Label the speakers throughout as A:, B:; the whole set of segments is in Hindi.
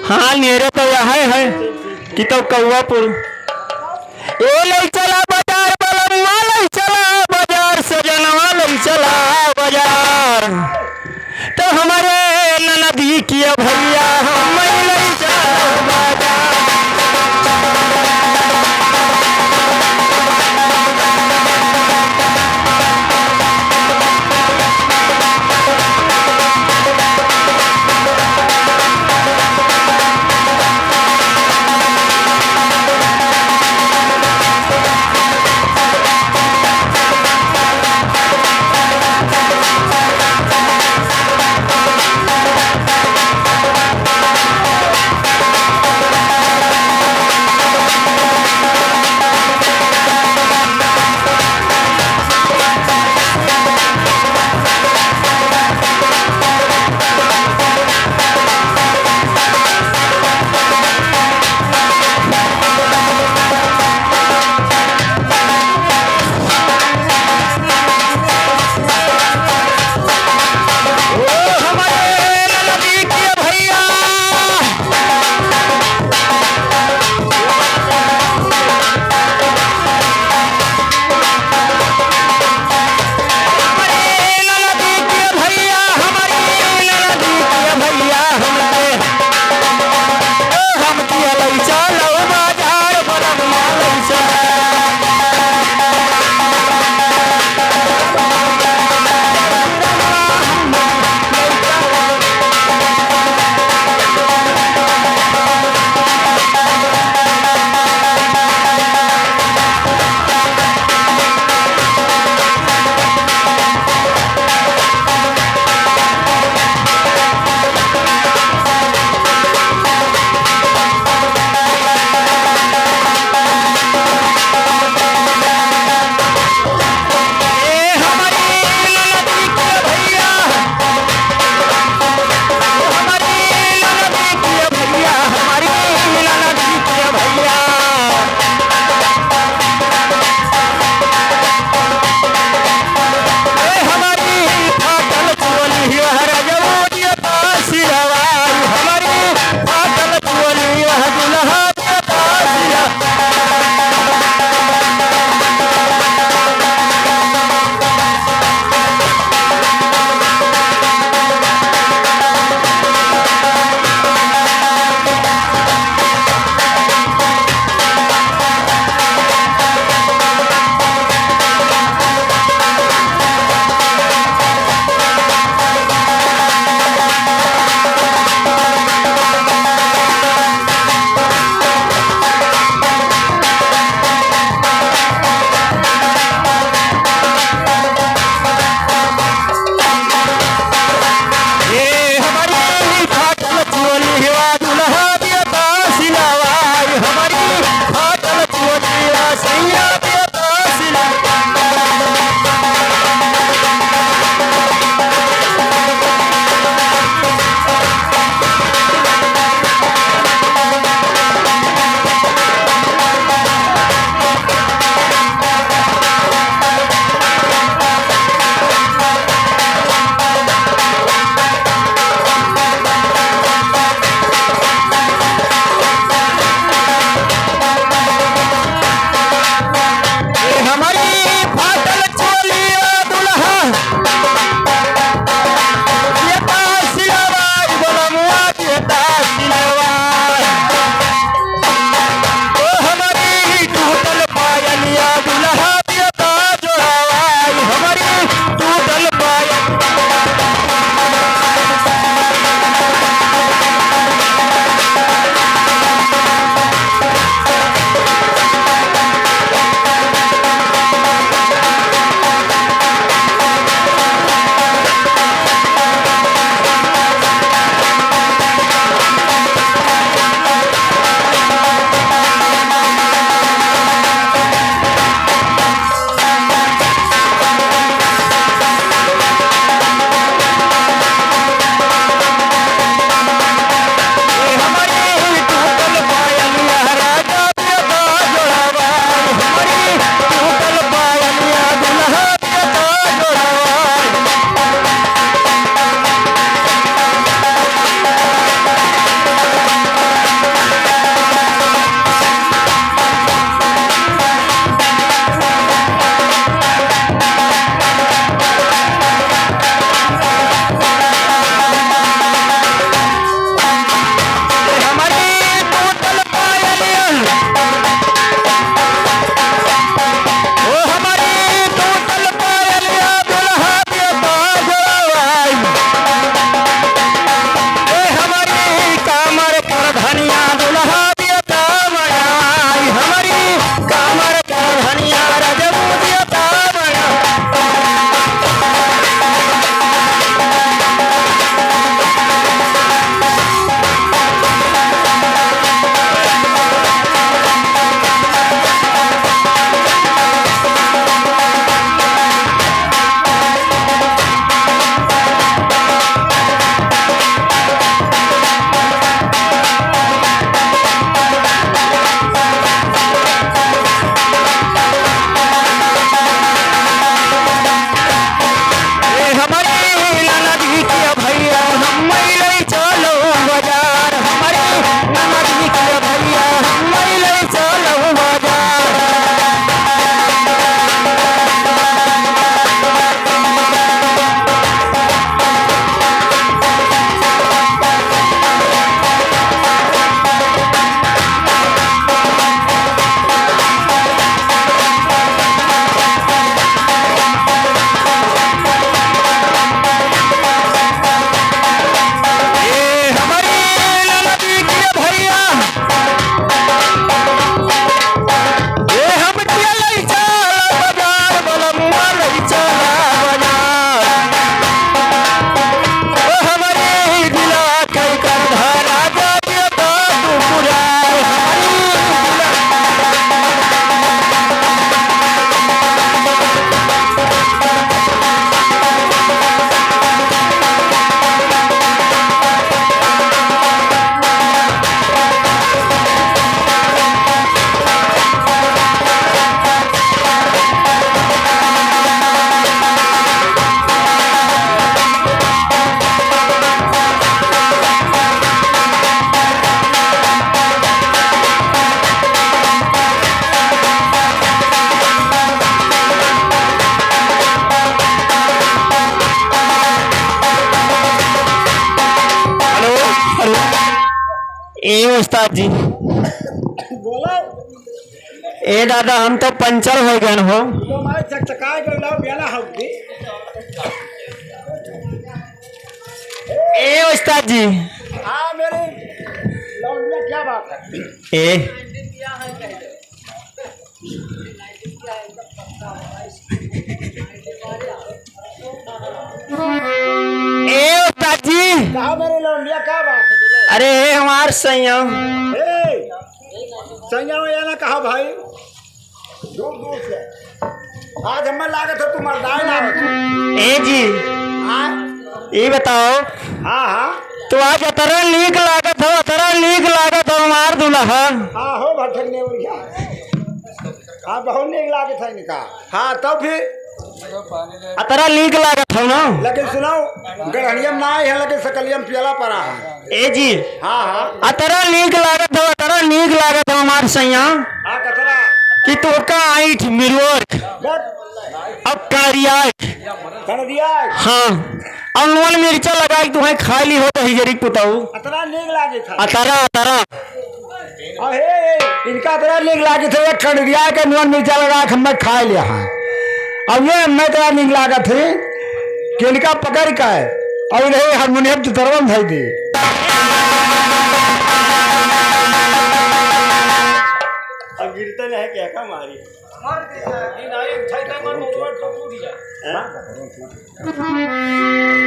A: हाँ नेरे तो यह है कि तो कौआपुर ए ले चला बाजार बलम्मा ले चला बाजार सजनवा ले चला बाजार तो हमारे ननदी किया भैया हम ले चला बाजार। ए उस्ताद जी,
B: बोलो।
A: ए दादा हम तो पंचर हो गए हो।
B: तो मैं चकचकाए जो लाओ बेला होगी।
A: ए उस्ताद जी,
B: हाँ मेरे लौंडिया क्या बात है?
A: ए उस्ताद जी,
B: कहा मेरे लौंडिया क्या बात है? बोलो।
A: अरे हमार संयम
B: संयम ये ना कहा भाई, दूर दूर से आज हमें लागत है तू मर्दाई ना हो।
A: ए जी,
B: हाँ
A: ये बताओ,
B: हाँ हाँ
A: तो आज अतरा लीक लागत हो, अतरा लीक लागत हो हमार दुल्हा।
B: हाँ हो भटक ने उड़िया। हाँ बहुत नीक लागत है इनका। हाँ तब फिर
A: अतरा लीक लागत हो ना।
B: लेकिन सुनो, गढ़नियम ना है लेकिन सकलियम पियला पड़ा है।
A: ए जी,
B: हाँ हाँ
A: अतरा लीक लागत हो, अतरा लीक लागत हो हमार संयम
B: हाँ कतरा
A: कि तो का आइठ मिरवर अब करिया।
B: कर दिया।
A: हाँ, अब नून मिर्चा लगाई तुम्हें खा ली हो तो हिजरी पुताऊ।
B: अतरा नीक लागे था।
A: अतरा अतरा
B: अहे इनका अतरा नीक लागे थे, खंडिया के नून मिर्चा लगा के हमने खा लिया है। अब ये हमें तो नीक लागत है कि इनका पकड़ का है और नहीं हारमोनियम तो तरवन भाई दी।
A: अब गिरते नहीं क्या का मारी।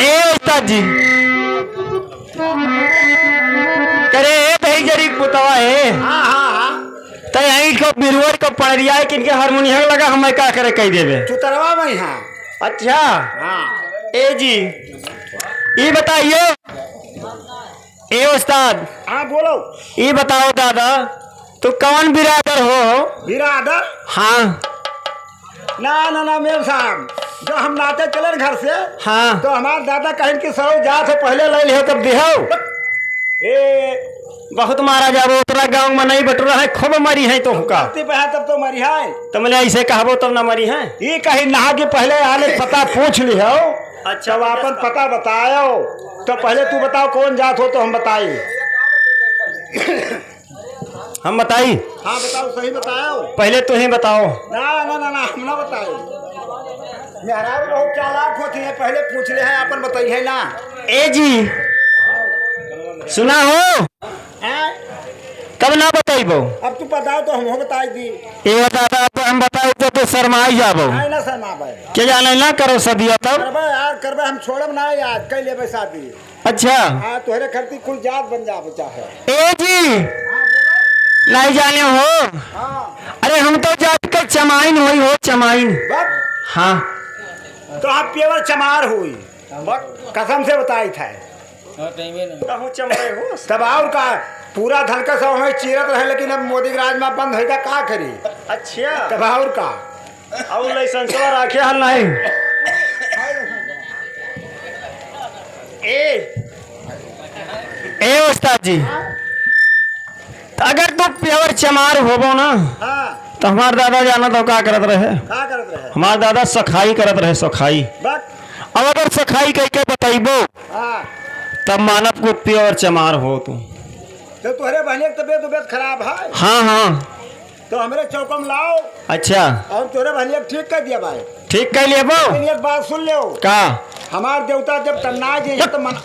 A: ए उस्ताद जी, करे भाई जरी पुतवा है
B: हाँ हाँ हाँ
A: तो यहीं को बिरुवर को पड़रिया है किनके हारमोनियम लगा हमें क्या करे कह देवे।
B: तू तरवा में हाँ।
A: अच्छा
B: हाँ
A: ए जी, ये बताइए ए उस्ताद,
B: हाँ बोलो।
A: ये बताओ दादा, तो कौन बिरादर हो?
B: बिरादर
A: हाँ
B: ना मेम साहब, जो हम नाते चले घर से
A: हाँ
B: तो हमारे दादा कहें कि सरो जा से पहले ले लियो तब देहो। ए
A: बहुत मारा जाबो, उतरा गाँव में नहीं बटुरा है, खूब मरी है तो हुका
B: पे है तब तो मरी है।
A: तुमने ऐसे कहबो तब ना मरी है।
B: ये कहीं नहा के पहले आने पता पूछ लियो।
A: अच्छा
B: जब आपन पता बतायो तो पहले तू बताओ कौन जात हो तो हम बताई।
A: हम बताई?
B: हाँ बताओ, सही बताओ।
A: पहले तो ही बताओ।
B: ना हम ना बताओ। मेहराब बहुत चालाक होती है, पहले पूछ ले है अपन बताइए ना।
A: ए जी सुना हो, कब ना बताइबो?
B: अब तू बताओ तो हम बताई दी।
A: ए दादा तो हम बताओ तो शर्माई जाबो।
B: नहीं ना शर्मा भाई,
A: क्या जाने ना करो सदिया तब।
B: करबे यार करबे, हम छोड़ब ना याद कई लेबे शादी।
A: अच्छा
B: हाँ तोहरे खर्ची कुल जात बन जा बचा है।
A: ए जी,
B: हाँ बोलो।
A: नहीं जाने हो?
B: हाँ
A: अरे हम तो जात के चमाइन हुई हो, चमाइन।
B: बस
A: हाँ
B: तो आप पेवर चमार हुई, कसम से बताई था। तब और का पूरा धन का सब हमें चीरत रहे, लेकिन अब मोदी के राज में बंद होगा का करी।
A: अच्छा,
B: तब और का
A: और लाइसेंस रखे हल नहीं। ए उस्ताद जी, अगर तू प्योर चमार होबो ना
B: हाँ
A: तो हमार दादा जाना तो क्या करत रहे?
B: का करत रहे?
A: हमार दादा सखाई करत रहे, सखाई।
B: बस
A: अब अगर सखाई कह के बताइबो
B: हाँ
A: तब मानव को प्योर चमार हो तू।
B: तो तुम्हारे बहने की तबीयत खराब है
A: हाँ हाँ
B: तो हमारे चौकम लाओ।
A: अच्छा
B: और तुम्हारे बहने ठीक कर दिया भाई।
A: ठीक कह लिए
B: लेकिन एक बात सुन लो,
A: का
B: हमार देवता जब तन्ना जाइए तो मन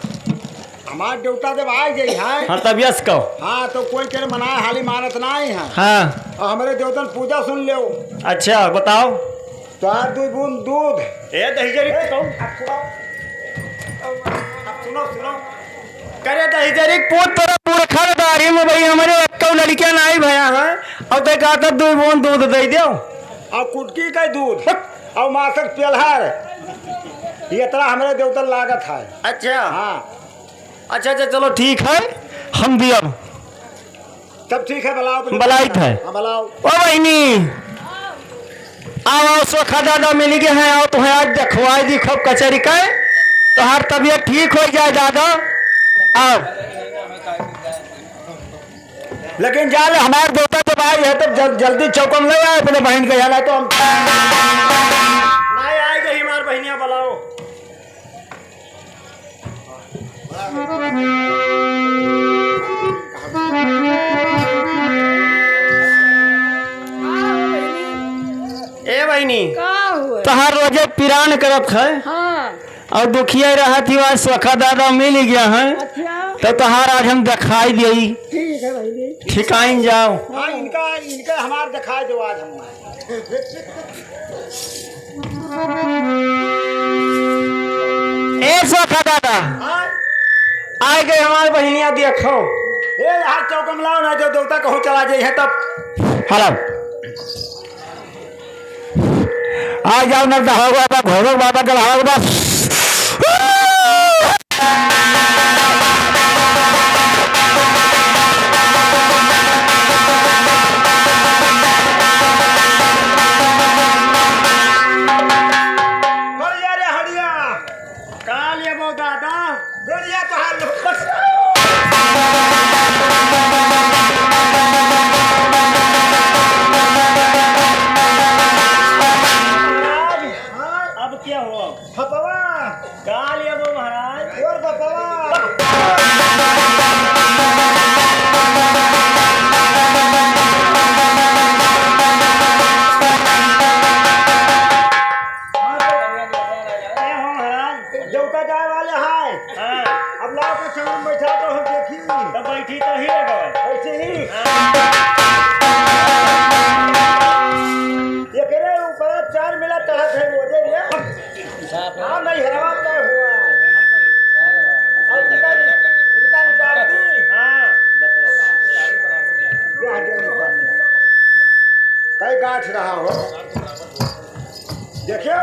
B: हमार देवता जब आ जाइए है
A: हाँ तबियत को
B: हाँ तो कोई करे मनाए हाली मानत ना ही है।
A: हाँ
B: और हमारे देवता पूजा सुन लो।
A: अच्छा बताओ।
B: तो आज 2 बूंद दूध
A: ए दही जरी
B: सुनो
A: करे दही जरी पोत तोरा पूरा खरदारी में भाई हमारे अक्का लड़कियां ना ही भया है और ते कहता 2 बूंद दूध दे दो
B: और कुटकी का दूध और मासक पेलहर, ये तरह हमारे देवता लागत है।
A: अच्छा
B: हाँ
A: अच्छा चलो ठीक है, हम भी अब
B: तब ठीक है बुलाओ।
A: बलाइत है।
B: हाँ बुलाओ।
A: ओ बहनी आओ सोखा दादा मिल गए हैं, आओ तुम्हें आज देखवाई दी खूब कचहरी का तो हर तबीयत ठीक हो जाए दादा। आओ
B: लेकिन जाल हमारे देवता जब आए है तब जल्दी चौकम ले आए अपने बहन के जाना तो हम
A: नहीं आएगा ही हमार बहनिया बुलाओ। बहनी
C: का हुए
A: तहार रोजे पिरान करत है
C: हाँ
A: और दुखिया रहा थी आज सोखा दादा मिल गया है
C: अच्छा
A: तो तहार आज हम दिखाई दिई
C: ठीक है भाई
A: ठिकाइन जाओ।
B: हाँ इनका हमार दिखाई दो आज हम
A: ए सोखा दादा आए गए हमारे बहनिया देखो
B: ए हाथ चौकम लाओ ना जो देवता कहूँ चला जाए है तब
A: हेलो आ जाओ ना दहाओ बाबा भोरो बाबा गढ़ाओ बाबा
B: बढ़िया रे हड़िया कहाँ लिए बो दादा बढ़िया तो हाल बस
A: अब क्या हुआ
B: फपवा
A: कहाँ लिया वो महाराज
B: और फपवा देवता जाए वाले हाय अब लाओ के संग बैठा तो हम देखी
A: तब बैठी तो ही लगा
B: ऐसे ही ये कह रहे ऊपर चार मिला तड़प है वो दे दिया हाँ नहीं हरवा क्या हुआ और इनका निकाल दी कई गांठ रहा हो देखियो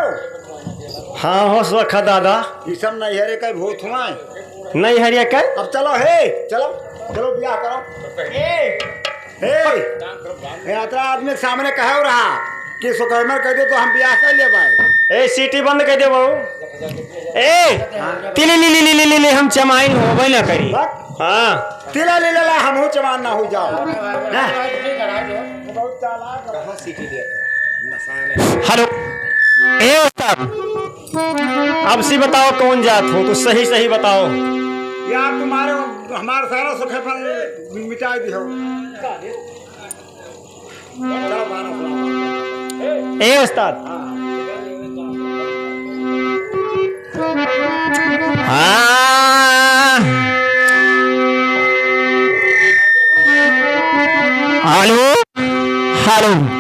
A: हाँ हो सोखा दादा
B: ये सब नहीं हरे कई भूत हुआ
A: नहीं हरिया का
B: अब चलो हे चलो चलो ब्याह करो हे यात्रा आदमी के सामने कहे रहा कि सुकर्मर कह दे तो हम ब्याह कर ले भाई
A: ए सीटी बंद कर दे बहू ए तिली ली ली ली ली ली हम चमाइन होबे ना करी हाँ
B: तिला ले ला हम चमान ना हो जाओ हैं? बहुत चालाक रहा सीटी दे
A: हेलो ए उस्ताद अब सी बताओ कौन जात हो तो सही सही बताओ
B: यार तुम्हारे हमारे सारा सुख फल मिटाई दी हो चलो गाना सुनाओ।
A: ए उस्ताद हाँ हेलो हेलो